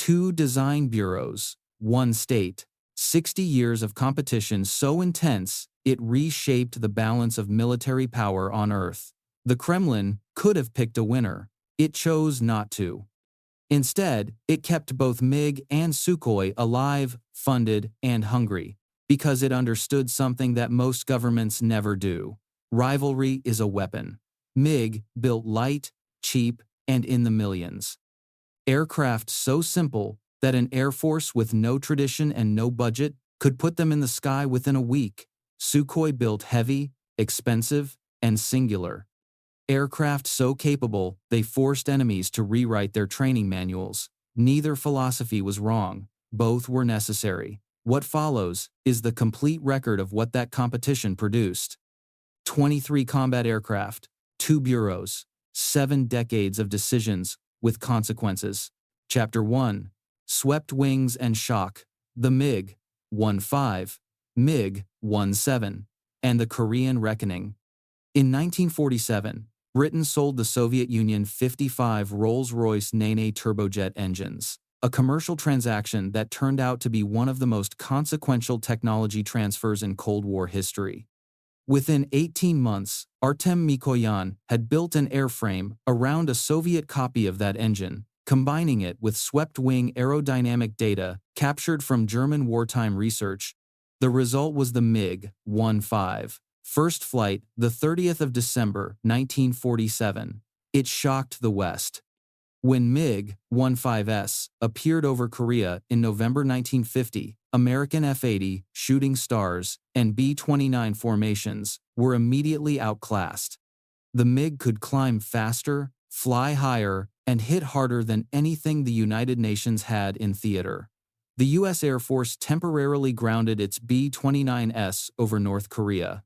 2 design bureaus, 1 state, 60 years of competition so intense it reshaped the balance of military power on Earth. The Kremlin could have picked a winner. It chose not to. Instead, it kept both MiG and Sukhoi alive, funded, and hungry, because it understood something that most governments never do. Rivalry is a weapon. MiG built light, cheap, and in the millions. Aircraft so simple that an air force with no tradition and no budget could put them in the sky within a week. Sukhoi built heavy, expensive, and singular. Aircraft so capable they forced enemies to rewrite their training manuals. Neither philosophy was wrong. Both were necessary. What follows is the complete record of what that competition produced. 23 combat aircraft, 2 bureaus, 7 decades of decisions with consequences. Chapter 1. Swept Wings and Shock. The MiG 1-5, MiG 1-7, and the Korean Reckoning. In 1947, Britain sold the Soviet Union 55 Rolls-Royce Nene turbojet engines, a commercial transaction that turned out to be one of the most consequential technology transfers in Cold War history. Within 18 months, Artem Mikoyan had built an airframe around a Soviet copy of that engine, combining it with swept-wing aerodynamic data captured from German wartime research. The result was the MiG 1-5. First flight, the 30th of December, 1947. It shocked the West. When MiG 1-5S appeared over Korea in November 1950, American F-80, Shooting Stars, and B-29 formations were immediately outclassed. The MiG could climb faster, fly higher, and hit harder than anything the United Nations had in theater. The U.S. Air Force temporarily grounded its B-29S over North Korea.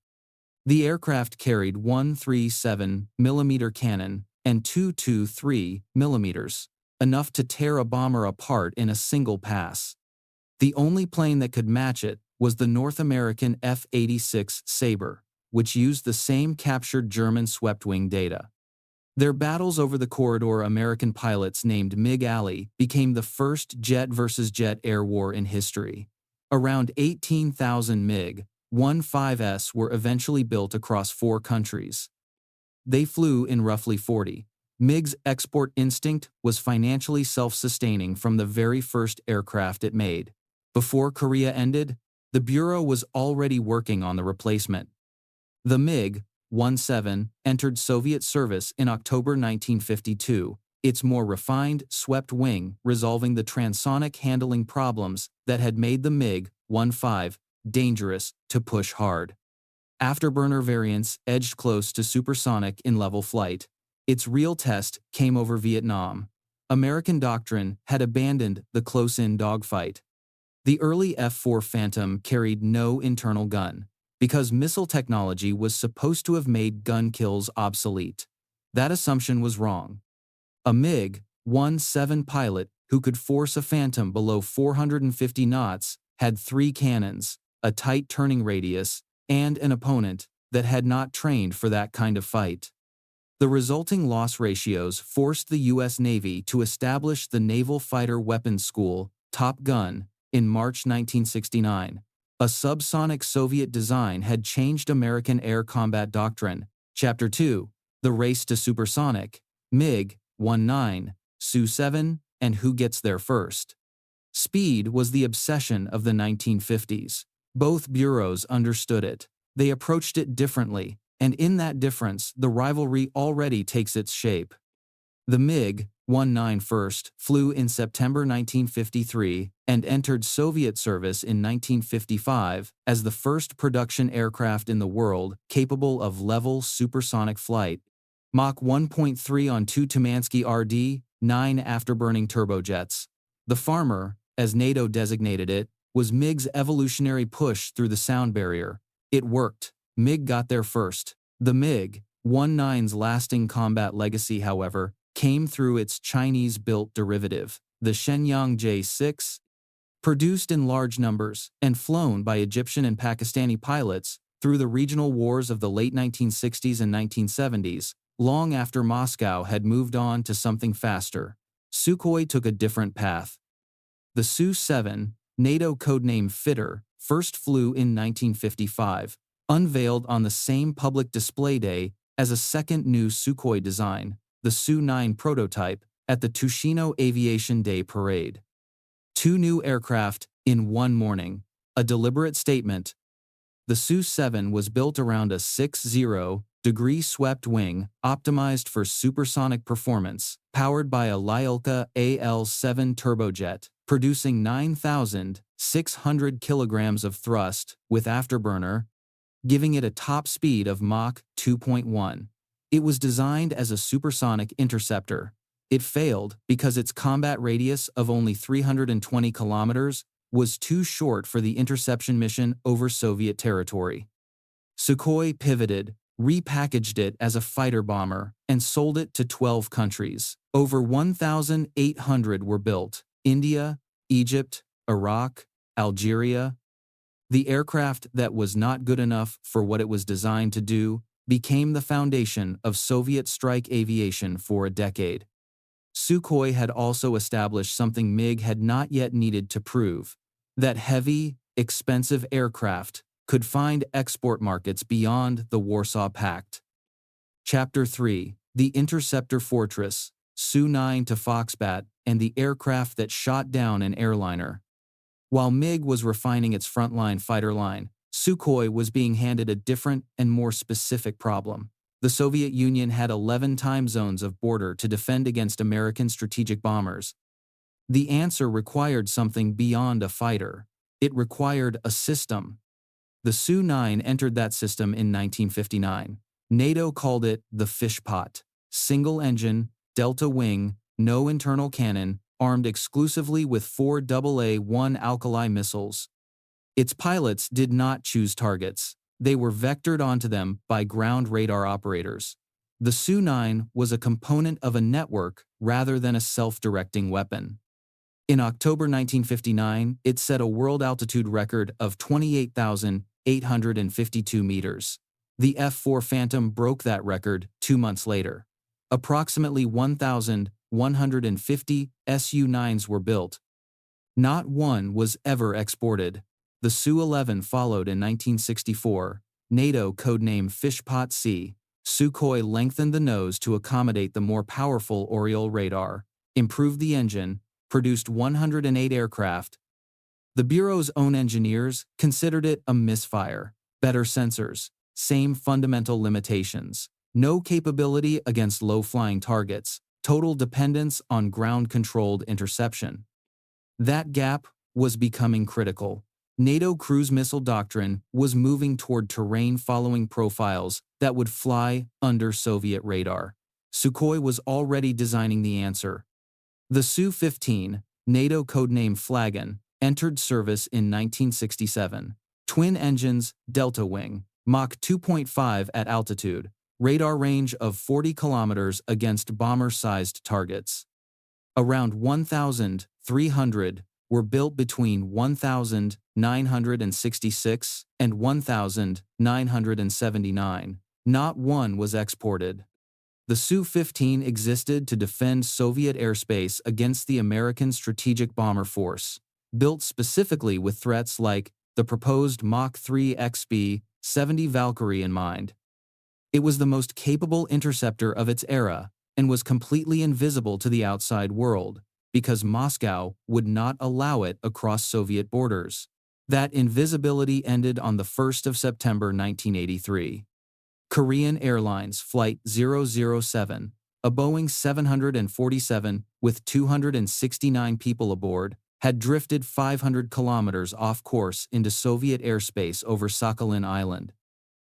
The aircraft carried 137mm cannon and 223mm, enough to tear a bomber apart in a single pass. The only plane that could match it was the North American F-86 Sabre, which used the same captured German swept-wing data. Their battles over the corridor American pilots named MiG Alley became the first jet versus jet air war in history. Around 18,000 MiG 1-5S were eventually built across 4 countries. They flew in roughly 40. MiG's export instinct was financially self-sustaining from the very first aircraft it made. Before Korea ended, the Bureau was already working on the replacement. The MiG 1-7 entered Soviet service in October 1952, its more refined, swept wing resolving the transonic handling problems that had made the MiG 1-5 dangerous to push hard. Afterburner variants edged close to supersonic in level flight. Its real test came over Vietnam. American doctrine had abandoned the close-in dogfight. The early F-4 Phantom carried no internal gun, because missile technology was supposed to have made gun kills obsolete. That assumption was wrong. A MiG 1-7 pilot who could force a Phantom below 450 knots had 3 cannons, a tight turning radius, and an opponent that had not trained for that kind of fight. The resulting loss ratios forced the U.S. Navy to establish the Naval Fighter Weapons School, Top Gun, in March 1969. A subsonic Soviet design had changed American air combat doctrine. Chapter 2. The Race to Supersonic, MiG 1-9, Su-7, and Who Gets There First. Speed was the obsession of the 1950s. Both bureaus understood it. They approached it differently, and in that difference, the rivalry already takes its shape. The MiG 1-9 first flew in September 1953 and entered Soviet service in 1955 as the first production aircraft in the world capable of level supersonic flight. Mach 1.3 on 2 Tumansky RD-9 afterburning turbojets. The farmer, as NATO designated it, was MiG's evolutionary push through the sound barrier. It worked. MiG got there first. The MiG 1-9's lasting combat legacy, however, came through its Chinese-built derivative, the Shenyang J-6. Produced in large numbers and flown by Egyptian and Pakistani pilots through the regional wars of the late 1960s and 1970s, long after Moscow had moved on to something faster, Sukhoi took a different path. The Su-7, NATO codename Fitter, first flew in 1955, unveiled on the same public display day as a second new Sukhoi design, the Su-9 prototype, at the Tushino Aviation Day Parade. Two new aircraft in one morning, a deliberate statement. The Su-7 was built around a 60-degree swept wing, optimized for supersonic performance, powered by a Lyulka AL-7 turbojet, producing 9,600 kilograms of thrust with afterburner, giving it a top speed of Mach 2.1. It was designed as a supersonic interceptor. It failed because its combat radius of only 320 kilometers was too short for the interception mission over Soviet territory. Sukhoi pivoted, repackaged it as a fighter bomber, and sold it to 12 countries. Over 1,800 were built: India, Egypt, Iraq, Algeria. The aircraft that was not good enough for what it was designed to do became the foundation of Soviet strike aviation for a decade. Sukhoi had also established something MiG had not yet needed to prove: that heavy, expensive aircraft could find export markets beyond the Warsaw Pact. Chapter 3: The Interceptor Fortress, Su-9 to Foxbat, and the aircraft that shot down an airliner. While MiG was refining its frontline fighter line, Sukhoi was being handed a different and more specific problem. The Soviet Union had 11 time zones of border to defend against American strategic bombers. The answer required something beyond a fighter. It required a system. The Su-9 entered that system in 1959. NATO called it the Fishpot. Single engine, delta wing, no internal cannon, armed exclusively with 4 AA-1 alkali missiles. Its pilots did not choose targets. They were vectored onto them by ground radar operators. The Su-9 was a component of a network rather than a self-directing weapon. In October 1959, it set a world altitude record of 28,852 meters. The F-4 Phantom broke that record 2 months later. Approximately 1,150 Su-9s were built. Not one was ever exported. The Su-11 followed in 1964, NATO codename Fishpot C. Sukhoi lengthened the nose to accommodate the more powerful Oriole radar, improved the engine, produced 108 aircraft. The Bureau's own engineers considered it a misfire. Better sensors, same fundamental limitations, no capability against low-flying targets, total dependence on ground-controlled interception. That gap was becoming critical. NATO cruise missile doctrine was moving toward terrain-following profiles that would fly under Soviet radar. Sukhoi was already designing the answer. The Su-15, NATO codename Flagon, entered service in 1967. Twin engines, delta wing, Mach 2.5 at altitude, radar range of 40 kilometers against bomber-sized targets. Around 1,300 were built between 1,966 and 1,979. Not one was exported. The Su-15 existed to defend Soviet airspace against the American Strategic Bomber Force, built specifically with threats like the proposed Mach 3 XB-70 Valkyrie in mind. It was the most capable interceptor of its era and was completely invisible to the outside world, because Moscow would not allow it across Soviet borders. That invisibility ended on the 1st of September 1983. Korean Airlines Flight 007, a Boeing 747 with 269 people aboard, had drifted 500 kilometers off course into Soviet airspace over Sakhalin Island.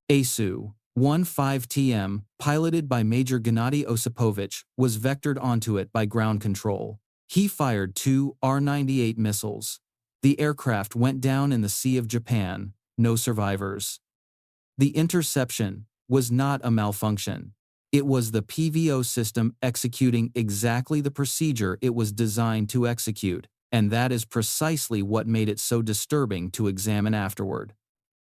A Su-15TM, piloted by Major Gennady Osipovich, was vectored onto it by ground control. He fired 2 R-98 missiles. The aircraft went down in the Sea of Japan, no survivors. The interception was not a malfunction. It was the PVO system executing exactly the procedure it was designed to execute, and that is precisely what made it so disturbing to examine afterward.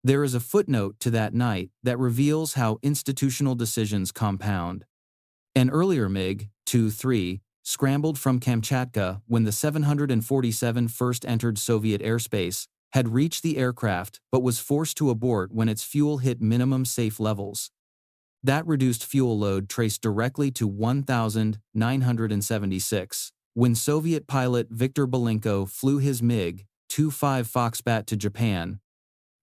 There is a footnote to that night that reveals how institutional decisions compound. An earlier MiG, Tu-3, scrambled from Kamchatka when the 747 first entered Soviet airspace, had reached the aircraft but was forced to abort when its fuel hit minimum safe levels. That reduced fuel load traced directly to 1,976. When Soviet pilot Viktor Belenko flew his MiG-25 Foxbat to Japan,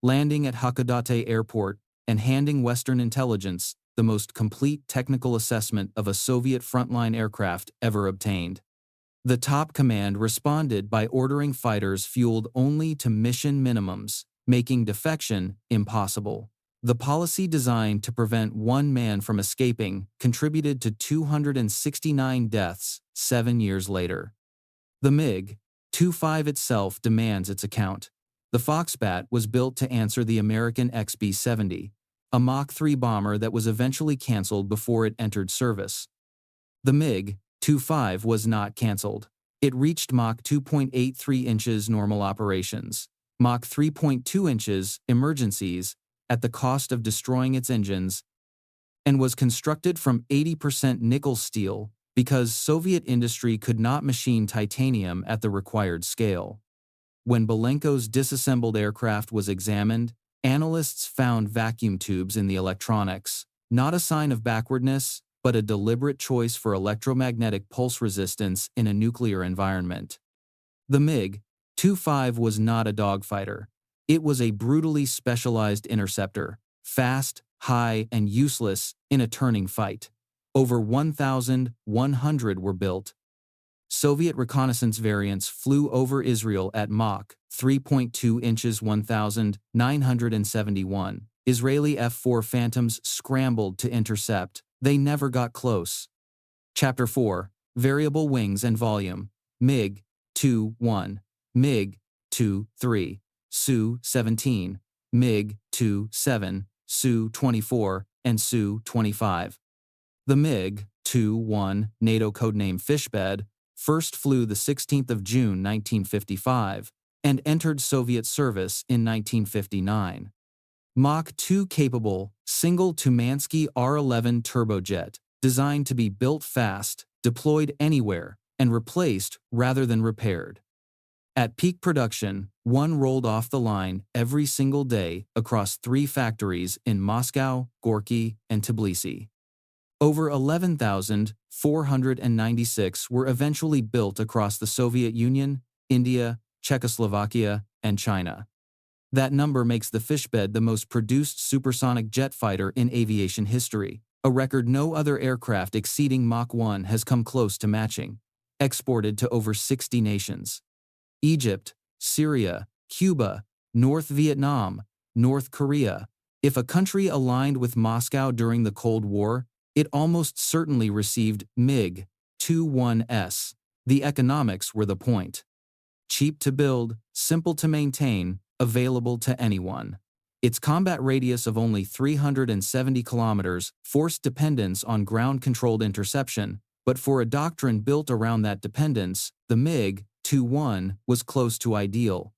landing at Hakodate Airport and handing Western intelligence the most complete technical assessment of a Soviet frontline aircraft ever obtained. The top command responded by ordering fighters fueled only to mission minimums, making defection impossible. The policy designed to prevent one man from escaping contributed to 269 deaths 7 years later. The MiG-25 itself demands its account. The Foxbat was built to answer the American XB-70, a Mach 3 bomber that was eventually canceled before it entered service. The MiG-25 was not canceled. It reached Mach 2.83 inches normal operations, Mach 3.2 inches emergencies, at the cost of destroying its engines, and was constructed from 80% nickel steel because Soviet industry could not machine titanium at the required scale. When Belenko's disassembled aircraft was examined, analysts found vacuum tubes in the electronics, not a sign of backwardness, but a deliberate choice for electromagnetic pulse resistance in a nuclear environment. The MiG-25 was not a dogfighter. It was a brutally specialized interceptor, fast, high, and useless in a turning fight. Over 1,100 were built. Soviet reconnaissance variants flew over Israel at Mach 3.2 inches 1,971. Israeli F-4 Phantoms scrambled to intercept. They never got close. Chapter 4. Variable Wings and Volume. MiG-21, MiG-23, Su-17, MiG-27, Su-24, and Su-25. The MiG-21, NATO codename Fishbed, first flew the 16th of June 1955 and entered Soviet service in 1959. Mach 2 capable, single Tumansky R-11 turbojet, designed to be built fast, deployed anywhere, and replaced rather than repaired. At peak production, one rolled off the line every single day across 3 factories in Moscow, Gorky, and Tbilisi. Over 11,496 were eventually built across the Soviet Union, India, Czechoslovakia, and China. That number makes the Fishbed the most produced supersonic jet fighter in aviation history, a record no other aircraft exceeding Mach 1 has come close to matching. Exported to over 60 nations. Egypt, Syria, Cuba, North Vietnam, North Korea. If a country aligned with Moscow during the Cold War, it almost certainly received MiG-21s. The economics were the point. Cheap to build, simple to maintain, available to anyone. Its combat radius of only 370 kilometers forced dependence on ground-controlled interception, but for a doctrine built around that dependence, the MiG-21 was close to ideal.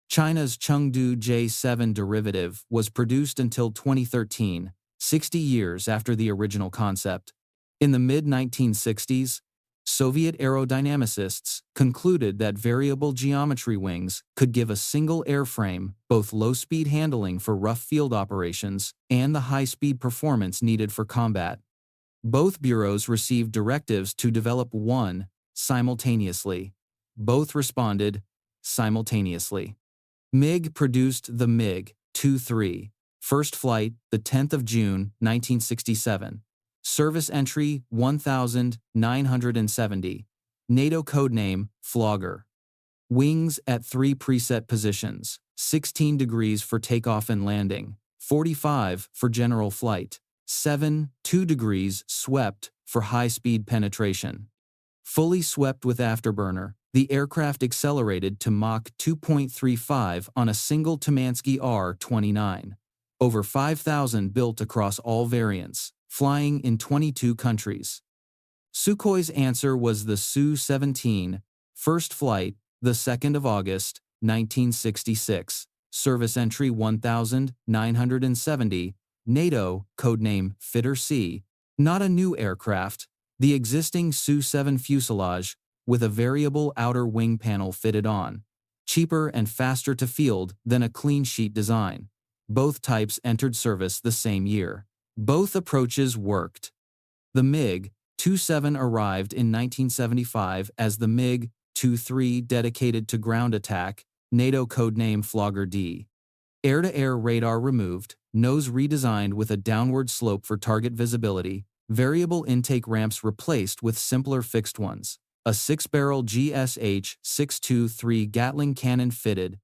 China's Chengdu J-7 derivative was produced until 2013, 60 years after the original concept. In the mid-1960s, Soviet aerodynamicists concluded that variable geometry wings could give a single airframe both low-speed handling for rough field operations and the high-speed performance needed for combat. Both bureaus received directives to develop one simultaneously. Both responded simultaneously. MiG produced the MiG-23. First flight, the 10th of June, 1967. Service entry, 1,970. NATO codename, Flogger. Wings at 3 preset positions, 16 degrees for takeoff and landing, 45 for general flight, 2 degrees swept for high-speed penetration. Fully swept with afterburner, the aircraft accelerated to Mach 2.35 on a single Tumansky R-29. Over 5,000 built across all variants, flying in 22 countries. Sukhoi's answer was the Su-17, first flight, the 2nd of August, 1966, service entry 1,970, NATO, codename Fitter C, not a new aircraft, The existing Su-7 fuselage, with a variable outer wing panel fitted on, cheaper and faster to field than a clean sheet design. Both types entered service the same year. Both approaches worked. The MiG-27 arrived in 1975 as the MiG-23 dedicated to ground attack, NATO codename Flogger D. Air-to-air radar removed, nose redesigned with a downward slope for target visibility, variable intake ramps replaced with simpler fixed ones, a 6-barrel GSH-623 Gatling cannon fitted,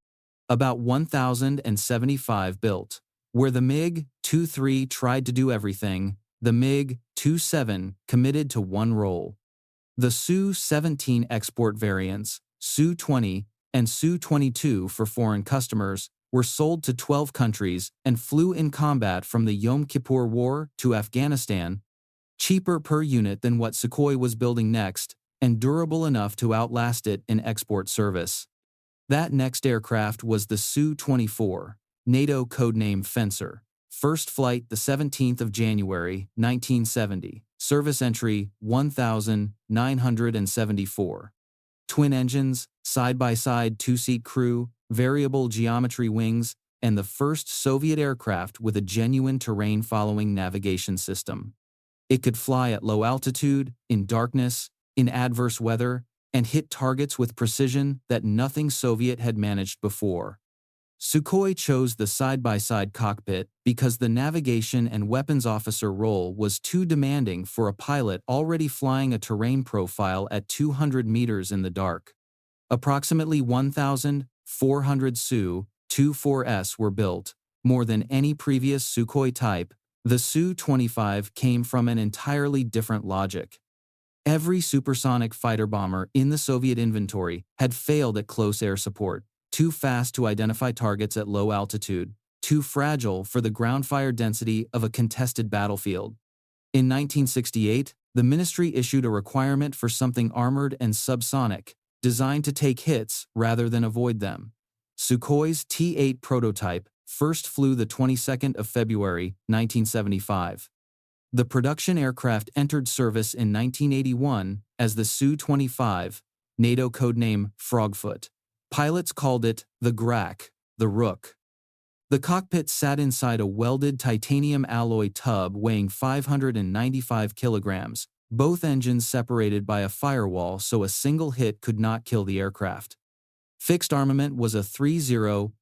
about 1,075 built. Where the MiG-23 tried to do everything, the MiG-27 committed to one role. The Su-17 export variants, Su-20 and Su-22 for foreign customers, were sold to 12 countries and flew in combat from the Yom Kippur War to Afghanistan, cheaper per unit than what Sukhoi was building next, and durable enough to outlast it in export service. That next aircraft was the Su-24, NATO codename Fencer. First flight the 17th of January, 1970. Service entry 1,974. Twin engines, side-by-side two-seat crew, variable geometry wings, and the first Soviet aircraft with a genuine terrain-following navigation system. It could fly at low altitude, in darkness, in adverse weather, and hit targets with precision that nothing Soviet had managed before. Sukhoi chose the side-by-side cockpit because the navigation and weapons officer role was too demanding for a pilot already flying a terrain profile at 200 meters in the dark. Approximately 1,400 Su-24s were built, more than any previous Sukhoi type. The Su-25 came from an entirely different logic. Every supersonic fighter bomber in the Soviet inventory had failed at close air support, too fast to identify targets at low altitude, too fragile for the ground fire density of a contested battlefield. In 1968, the ministry issued a requirement for something armored and subsonic, designed to take hits rather than avoid them. Sukhoi's T-8 prototype first flew the 22nd of February, 1975. The production aircraft entered service in 1981 as the Su-25, NATO codename Frogfoot. Pilots called it the Grak, the Rook. The cockpit sat inside a welded titanium alloy tub weighing 595 kilograms, both engines separated by a firewall so a single hit could not kill the aircraft. Fixed armament was a 30mm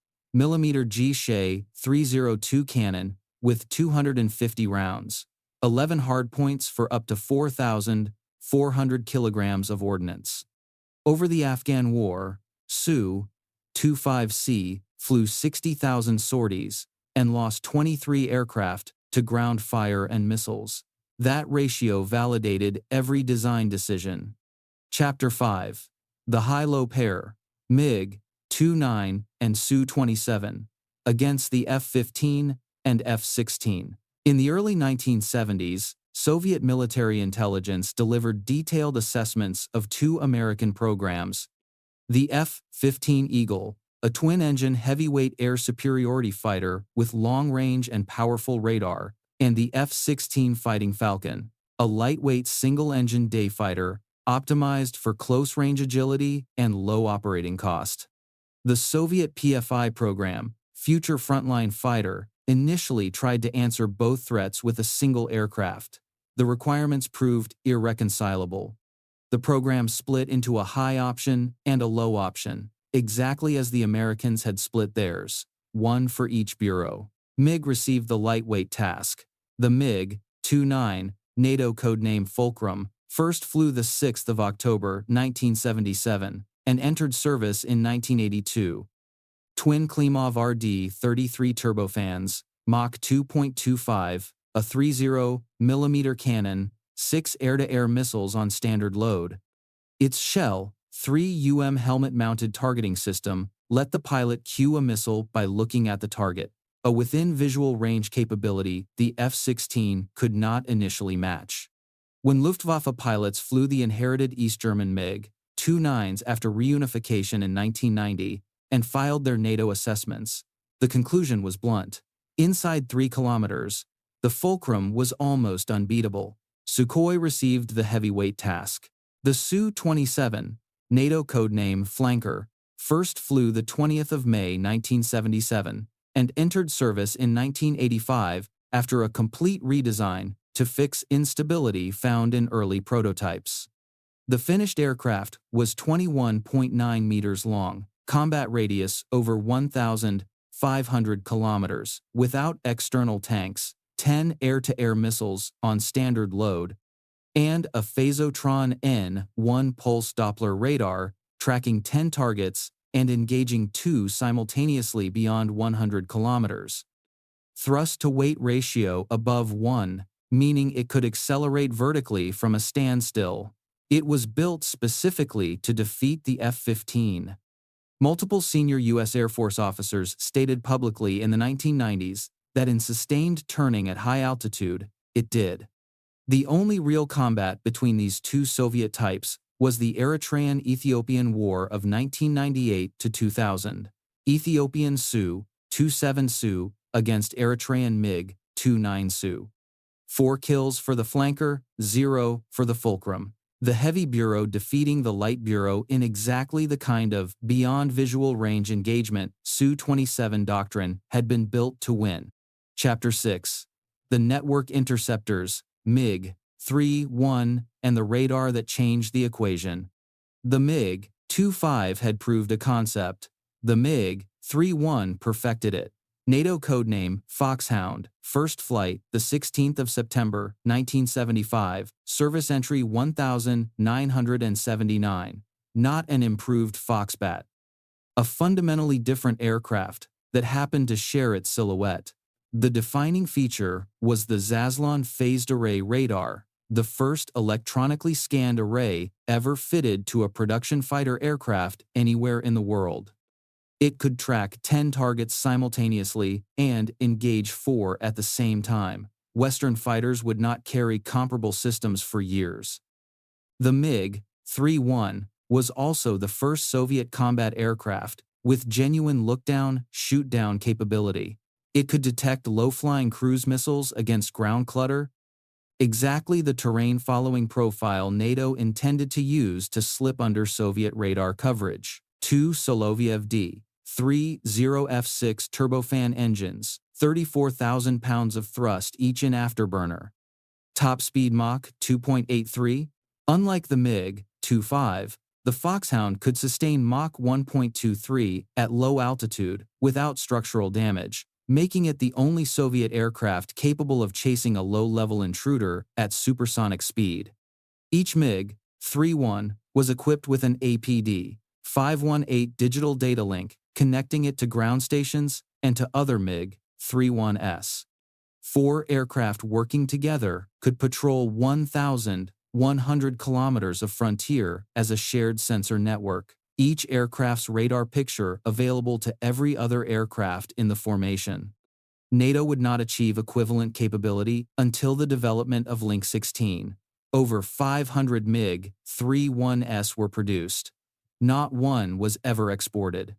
G-Shay 302 cannon with 250 rounds, 11 hardpoints for up to 4,400 kilograms of ordnance. Over the Afghan War, Su-25C flew 60,000 sorties and lost 23 aircraft to ground fire and missiles. That ratio validated every design decision. Chapter 5. The High-Low Pair, MiG-29 and Su-27, against the F-15 and F-16. In the early 1970s, Soviet military intelligence delivered detailed assessments of two American programs: the F-15 Eagle, a twin-engine heavyweight air superiority fighter with long-range and powerful radar, and the F-16 Fighting Falcon, a lightweight single-engine day fighter optimized for close-range agility and low operating cost. The Soviet PFI program, Future Frontline Fighter, initially tried to answer both threats with a single aircraft. The requirements proved irreconcilable. The program split into a high option and a low option, exactly as the Americans had split theirs, one for each bureau. MiG received the lightweight task. The MiG-29, NATO codename Fulcrum, first flew the 6th of October, 1977, and entered service in 1982. Twin Klimov RD-33 turbofans, Mach 2.25, a 30mm cannon, 6 air-to-air missiles on standard load. Its Shell 3UM helmet-mounted targeting system let the pilot cue a missile by looking at the target, a within-visual range capability the F-16 could not initially match. When Luftwaffe pilots flew the inherited East German MiG-29s after reunification in 1990 and filed their NATO assessments, the conclusion was blunt. Inside 3 kilometers, the Fulcrum was almost unbeatable. Sukhoi received the heavyweight task. The Su-27, NATO codename Flanker, first flew the 20th of May 1977 and entered service in 1985 after a complete redesign to fix instability found in early prototypes. The finished aircraft was 21.9 meters long, combat radius over 1,500 kilometers, without external tanks, 10 air-to-air missiles on standard load, and a Phasotron N1 pulse Doppler radar tracking 10 targets and engaging 2 simultaneously beyond 100 kilometers. Thrust-to-weight ratio above 1, meaning it could accelerate vertically from a standstill. It was built specifically to defeat the F-15. Multiple senior U.S. Air Force officers stated publicly in the 1990s that in sustained turning at high altitude, it did. The only real combat between these two Soviet types was the Eritrean-Ethiopian War of 1998 to 2000. Ethiopian Su-27 Su against Eritrean MiG-29 Su. 4 kills for the flanker, 0 for the fulcrum. The Heavy Bureau defeating the Light Bureau in exactly the kind of beyond visual range engagement Su-27 doctrine had been built to win. Chapter 6. The Network Interceptors, MiG-31, and the radar that changed the equation. The MiG-25 had proved a concept. The MiG-31 perfected it. NATO codename Foxhound, first flight, the 16th of September, 1975, service entry 1979. Not an improved Foxbat. A fundamentally different aircraft that happened to share its silhouette. The defining feature was the Zaslon phased array radar, the first electronically scanned array ever fitted to a production fighter aircraft anywhere in the world. It could track 10 targets simultaneously and engage 4 at the same time. Western fighters would not carry comparable systems for years. The MiG-31 was also the first Soviet combat aircraft with genuine look-down, shoot-down capability. It could detect low-flying cruise missiles against ground clutter, exactly the terrain-following profile NATO intended to use to slip under Soviet radar coverage. 2 Soloviev D-30 F6 turbofan engines, 34,000 pounds of thrust each in afterburner. Top speed Mach 2.83. Unlike the MiG-25, the Foxhound could sustain Mach 1.23 at low altitude without structural damage, making it the only Soviet aircraft capable of chasing a low-level intruder at supersonic speed. Each MiG-31 was equipped with an APD-518 digital data link, connecting it to ground stations and to other MiG-31s. 4 aircraft working together could patrol 1,100 kilometers of frontier as a shared sensor network. Each aircraft's radar picture available to every other aircraft in the formation. NATO would not achieve equivalent capability until the development of Link 16. Over 500 MiG-31s were produced. Not one was ever exported.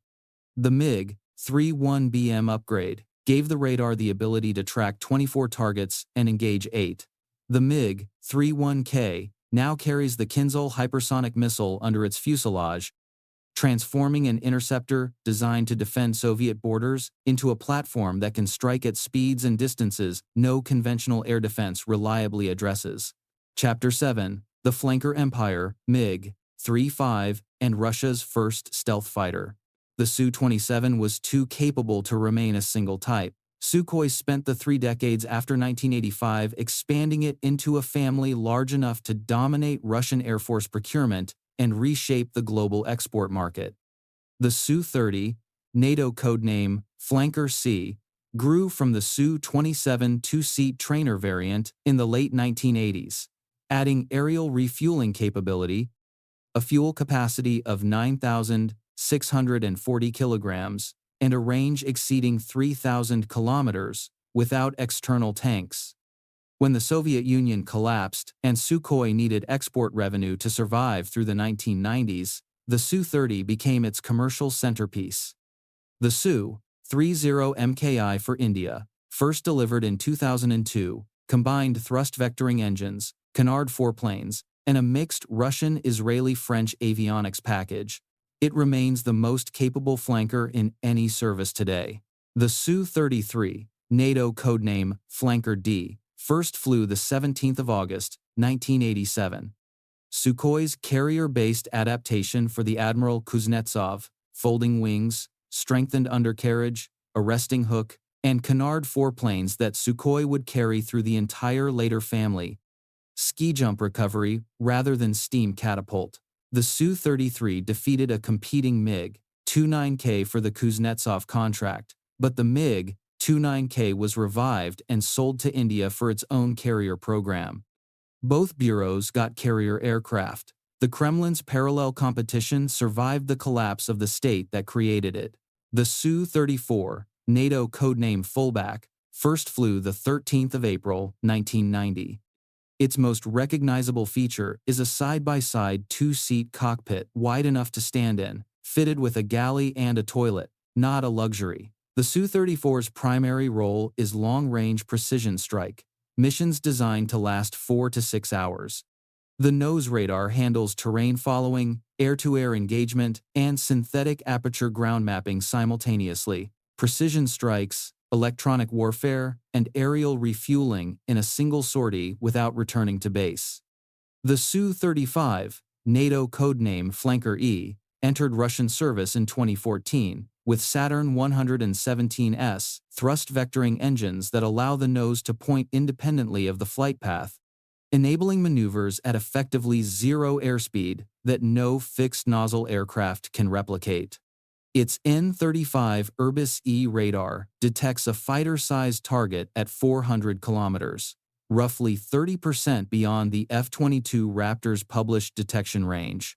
The MiG-31BM upgrade gave the radar the ability to track 24 targets and engage 8. The MiG-31K now carries the Kinzhal hypersonic missile under its fuselage, transforming an interceptor designed to defend Soviet borders into a platform that can strike at speeds and distances no conventional air defense reliably addresses. Chapter 7. The Flanker Empire, MiG-35, and Russia's first stealth fighter. The Su-27 was too capable to remain a single type. Sukhoi spent the 3 decades after 1985 expanding it into a family large enough to dominate Russian Air Force procurement and reshape the global export market. The Su-30, NATO codename Flanker C, grew from the Su-27 2-seat trainer variant in the late 1980s, adding aerial refueling capability, a fuel capacity of 9,640 kilograms, and a range exceeding 3,000 kilometers without external tanks. When the Soviet Union collapsed and Sukhoi needed export revenue to survive through the 1990s, the Su-30 became its commercial centerpiece. The Su-30 MKI for India, first delivered in 2002, combined thrust vectoring engines, Canard foreplanes, and a mixed Russian-Israeli-French avionics package. It remains the most capable flanker in any service today. The Su-33, NATO codename Flanker D, first flew the 17th of August, 1987. Sukhoi's carrier-based adaptation for the Admiral Kuznetsov, folding wings, strengthened undercarriage, arresting hook, and canard foreplanes that Sukhoi would carry through the entire later family. Ski jump recovery rather than steam catapult. The Su-33 defeated a competing MiG-29K for the Kuznetsov contract, but the MiG-29K was revived and sold to India for its own carrier program. Both bureaus got carrier aircraft. The Kremlin's parallel competition survived the collapse of the state that created it. The Su-34, NATO codename Fullback, first flew the 13th of April, 1990. Its most recognizable feature is a side-by-side two-seat cockpit wide enough to stand in, fitted with a galley and a toilet, not a luxury. The Su-34's primary role is long-range precision strike, missions designed to last 4 to 6 hours. The nose radar handles terrain following, air-to-air engagement, and synthetic aperture ground mapping simultaneously, precision strikes, electronic warfare, and aerial refueling in a single sortie without returning to base. The Su-35, NATO codename Flanker E, entered Russian service in 2014, with Saturn 117S thrust vectoring engines that allow the nose to point independently of the flight path, enabling maneuvers at effectively zero airspeed that no fixed-nozzle aircraft can replicate. Its N-35 Urbis E radar detects a fighter-sized target at 400 kilometers, roughly 30% beyond the F-22 Raptor's published detection range.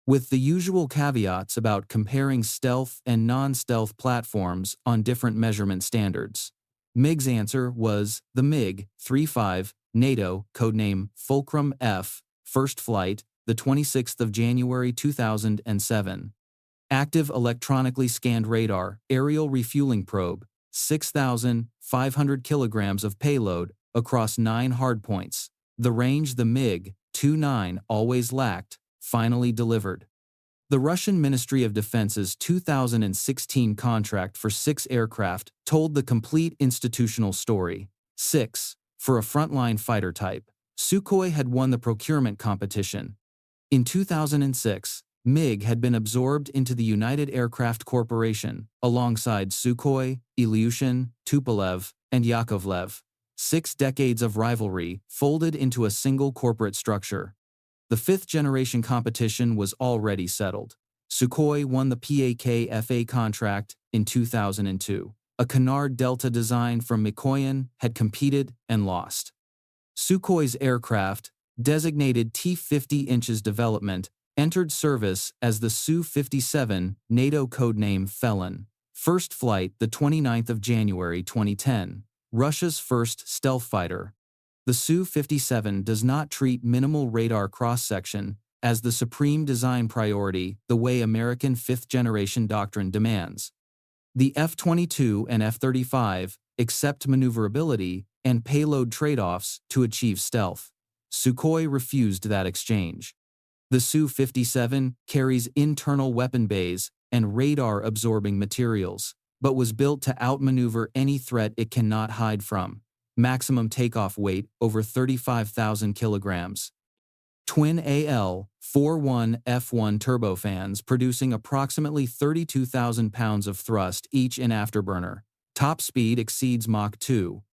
With the usual caveats about comparing stealth and non-stealth platforms on different measurement standards, MiG's answer was the MiG-35, NATO, codename Fulcrum F, first flight, the 26th of January 2007. Active electronically scanned radar, aerial refueling probe, 6,500 kilograms of payload across 9 hardpoints. The range the MiG-29 always lacked, finally delivered. The Russian Ministry of Defense's 2016 contract for 6 aircraft told the complete institutional story. 6. For a frontline fighter type, Sukhoi had won the procurement competition. In 2006, MiG had been absorbed into the United Aircraft Corporation, alongside Sukhoi, Ilyushin, Tupolev, and Yakovlev. 6 decades of rivalry folded into a single corporate structure. The 5th-generation competition was already settled. Sukhoi won the PAK-FA contract in 2002. A Canard Delta design from Mikoyan had competed and lost. Sukhoi's aircraft, designated T-50 inches development, entered service as the Su-57, NATO codename Felon. First flight the 29th of January 2010. Russia's first stealth fighter. The Su-57 does not treat minimal radar cross-section as the supreme design priority the way American 5th-generation doctrine demands. The F-22 and F-35 accept maneuverability and payload trade-offs to achieve stealth. Sukhoi refused that exchange. The Su-57 carries internal weapon bays and radar-absorbing materials, but was built to outmaneuver any threat it cannot hide from. Maximum takeoff weight over 35,000 kilograms. Twin AL-41F1 turbofans producing approximately 32,000 pounds of thrust each in afterburner. Top speed exceeds Mach 2.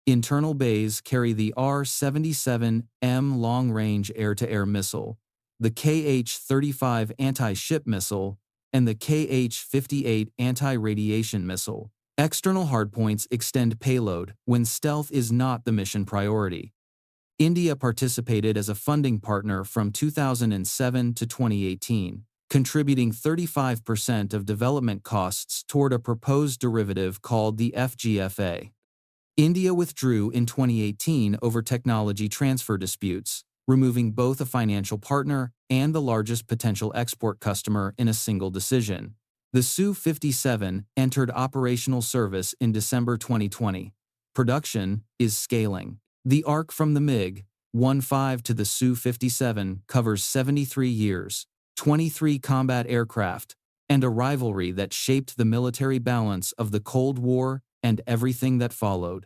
Internal bays carry the R-77M long-range air-to-air missile, the KH-35 anti-ship missile, and the KH-58 anti-radiation missile. External hardpoints extend payload when stealth is not the mission priority. India participated as a funding partner from 2007 to 2018, contributing 35% of development costs toward a proposed derivative called the FGFA. India withdrew in 2018 over technology transfer disputes, removing both a financial partner and the largest potential export customer in a single decision. The Su-57 entered operational service in December 2020. Production is scaling. The arc from the MiG, 1.5 to the Su-57 covers 73 years, 23 combat aircraft, and a rivalry that shaped the military balance of the Cold War and everything that followed.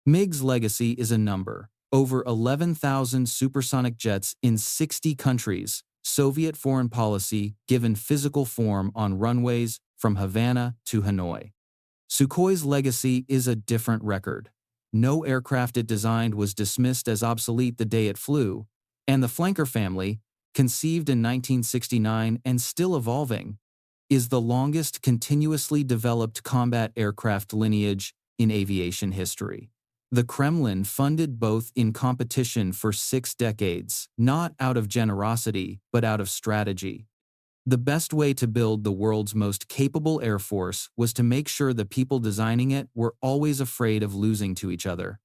MiG's legacy is a number: over 11,000 supersonic jets in 60 countries, Soviet foreign policy given physical form on runways from Havana to Hanoi. Sukhoi's legacy is a different record. No aircraft it designed was dismissed as obsolete the day it flew, and the Flanker family, conceived in 1969 and still evolving, is the longest continuously developed combat aircraft lineage in aviation history. The Kremlin funded both in competition for 6 decades, not out of generosity, but out of strategy. The best way to build the world's most capable air force was to make sure the people designing it were always afraid of losing to each other.